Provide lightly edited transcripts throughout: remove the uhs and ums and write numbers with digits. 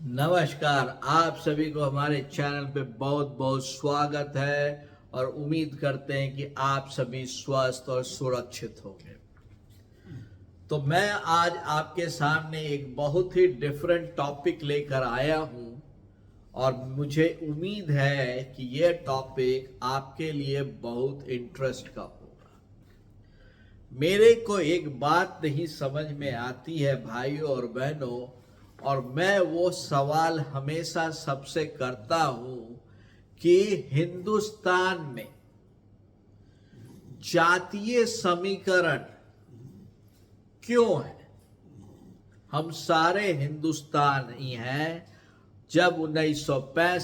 नमस्कार। आप सभी को हमारे चैनल पे बहुत बहुत स्वागत है और उम्मीद करते हैं कि आप सभी स्वस्थ और सुरक्षित होंगे। तो मैं आज आपके सामने एक बहुत ही डिफरेंट टॉपिक लेकर आया हूं और मुझे उम्मीद है कि यह टॉपिक आपके लिए बहुत इंटरेस्ट का होगा। मेरे को एक बात नहीं समझ में आती है भाइयों और बहनों, और मैं वो सवाल हमेशा सबसे करता हूं कि हिंदुस्तान में जातीय समीकरण क्यों है। हम सारे हिंदुस्तानी हैं। जब 1965,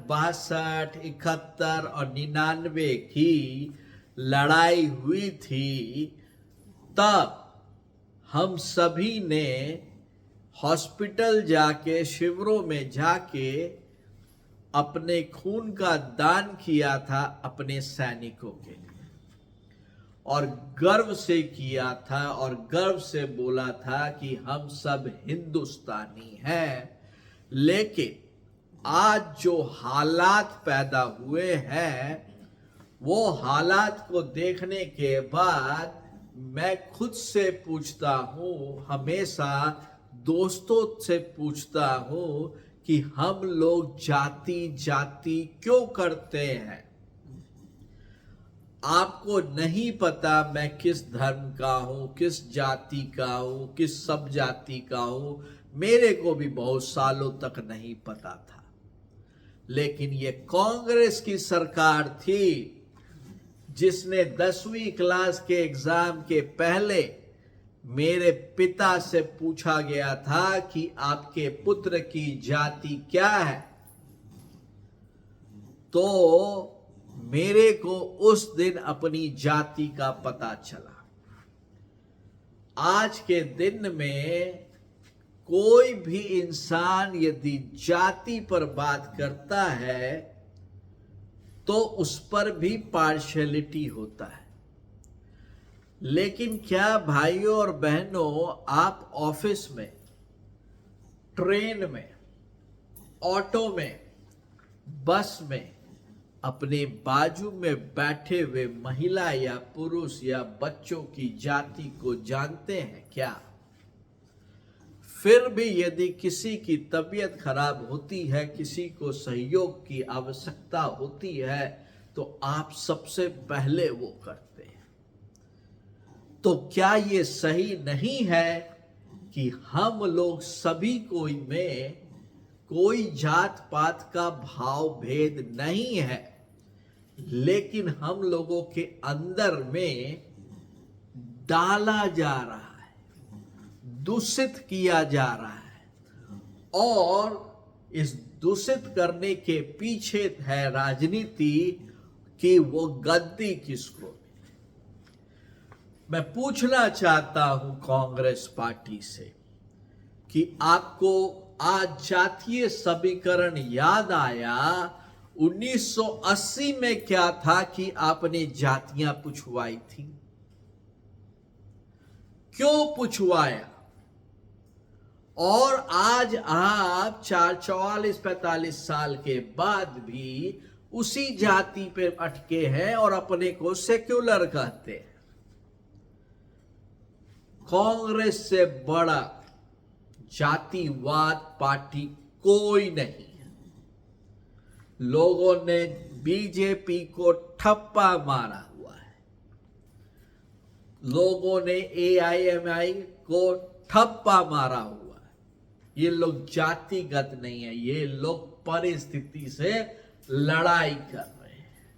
62, 71 और 99 की लड़ाई हुई थी, तब हम सभी ने हॉस्पिटल जाके, शिविरों में जाके अपने खून का दान किया था अपने सैनिकों के लिए, और गर्व से किया था और गर्व से बोला था कि हम सब हिंदुस्तानी हैं। लेकिन आज जो हालात पैदा हुए हैं, वो हालात को देखने के बाद मैं खुद से पूछता हूं, हमेशा दोस्तों से पूछता हूं कि हम लोग जाति जाति क्यों करते हैं। आपको नहीं पता मैं किस धर्म का हूं, किस जाति का हूं, किस सब जाति का हूं। मेरे को भी बहुत सालों तक नहीं पता था। लेकिन ये कांग्रेस की सरकार थी जिसने 10वीं क्लास के एग्जाम के पहले मेरे पिता से पूछा गया था कि आपके पुत्र की जाति क्या है। तो मेरे को उस दिन अपनी जाति का पता चला। आज के दिन में कोई भी इंसान यदि जाति पर बात करता है तो उस पर भी पार्शियलिटी होता है। लेकिन क्या भाइयों और बहनों, आप ऑफिस में, ट्रेन में, ऑटो में, बस में अपने बाजू में बैठे हुए महिला या पुरुष या बच्चों की जाति को जानते हैं क्या? फिर भी यदि किसी की तबीयत खराब होती है, किसी को सहयोग की आवश्यकता होती है, तो आप सबसे पहले वो करते हैं। तो क्या ये सही नहीं है कि हम लोग सभी में कोई जात पात का भाव भेद नहीं है, लेकिन हम लोगों के अंदर में डाला जा रहा है, दूषित किया जा रहा है, और इस दूषित करने के पीछे है राजनीति कि वो गद्दी किसको। मैं पूछना चाहता हूं कांग्रेस पार्टी से कि आपको आज जातीय समीकरण याद आया? 1980 में क्या था कि आपने जातियां पूछवाई थी? क्यों पूछवाया? और आज आप 44-45 साल के बाद भी उसी जाति पे अटके हैं और अपने को सेक्युलर कहते हैं। कांग्रेस से बड़ा जातिवाद पार्टी कोई नहीं है। लोगों ने बीजेपी को ठप्पा मारा हुआ है, लोगों ने एआईएमआई को ठप्पा मारा हुआ है। ये लोग जातिगत नहीं है, ये लोग परिस्थिति से लड़ाई कर रहे हैं।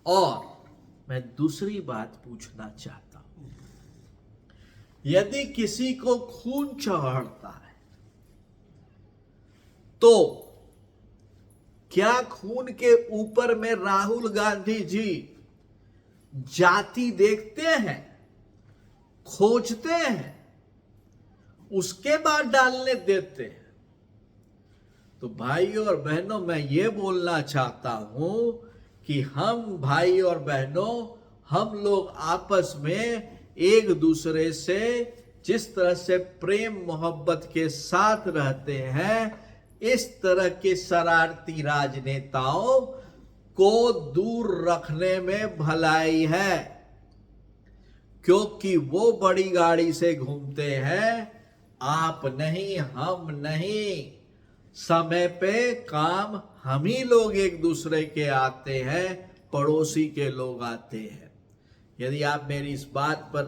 और मैं दूसरी बात पूछना चाहता हूं, यदि किसी को खून चढ़ता है तो क्या खून के ऊपर में राहुल गांधी जी जाति देखते हैं, खोजते हैं, उसके बाद डालने देते हैं? तो भाइयों और बहनों, मैं ये बोलना चाहता हूं कि हम भाई और बहनों, हम लोग आपस में एक दूसरे से जिस तरह से प्रेम मोहब्बत के साथ रहते हैं, इस तरह के शरारती राजनेताओं को दूर रखने में भलाई है, क्योंकि वो बड़ी गाड़ी से घूमते हैं, आप नहीं, हम नहीं। समय पे काम हम ही लोग एक दूसरे के आते हैं, पड़ोसी के लोग आते हैं। यदि आप मेरी इस बात पर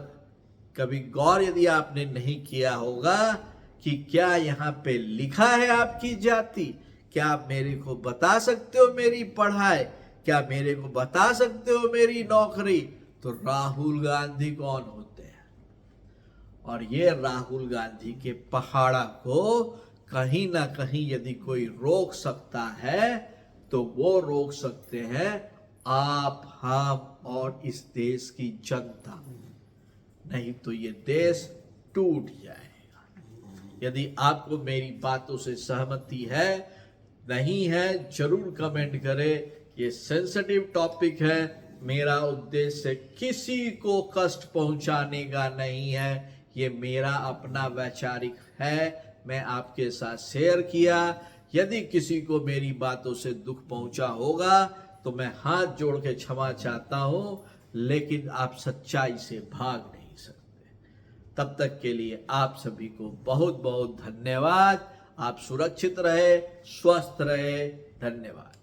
कभी गौर यदि आपने नहीं किया होगा कि क्या यहाँ पे लिखा है आपकी जाति, क्या आप मेरे को बता सकते हो मेरी पढ़ाई, क्या मेरे को बता सकते हो मेरी नौकरी, तो राहुल गांधी कौन होते हैं? और ये राहुल गांधी के पहाड़ा को कहीं ना कहीं यदि कोई रोक सकता है तो वो रोक सकते हैं आप, हम और इस देश की जनता। नहीं तो ये देश टूट जाएगा। यदि आपको मेरी बातों से सहमति है, नहीं है, जरूर कमेंट करें। ये सेंसिटिव टॉपिक है, मेरा उद्देश्य किसी को कष्ट पहुंचाने का नहीं है, ये मेरा अपना वैचारिक है, मैं आपके साथ शेयर किया। यदि किसी को मेरी बातों से दुख पहुंचा होगा तो मैं हाथ जोड़ के क्षमा चाहता हूं, लेकिन आप सच्चाई से भाग नहीं सकते। तब तक के लिए आप सभी को बहुत बहुत धन्यवाद। आप सुरक्षित रहे, स्वस्थ रहे। धन्यवाद।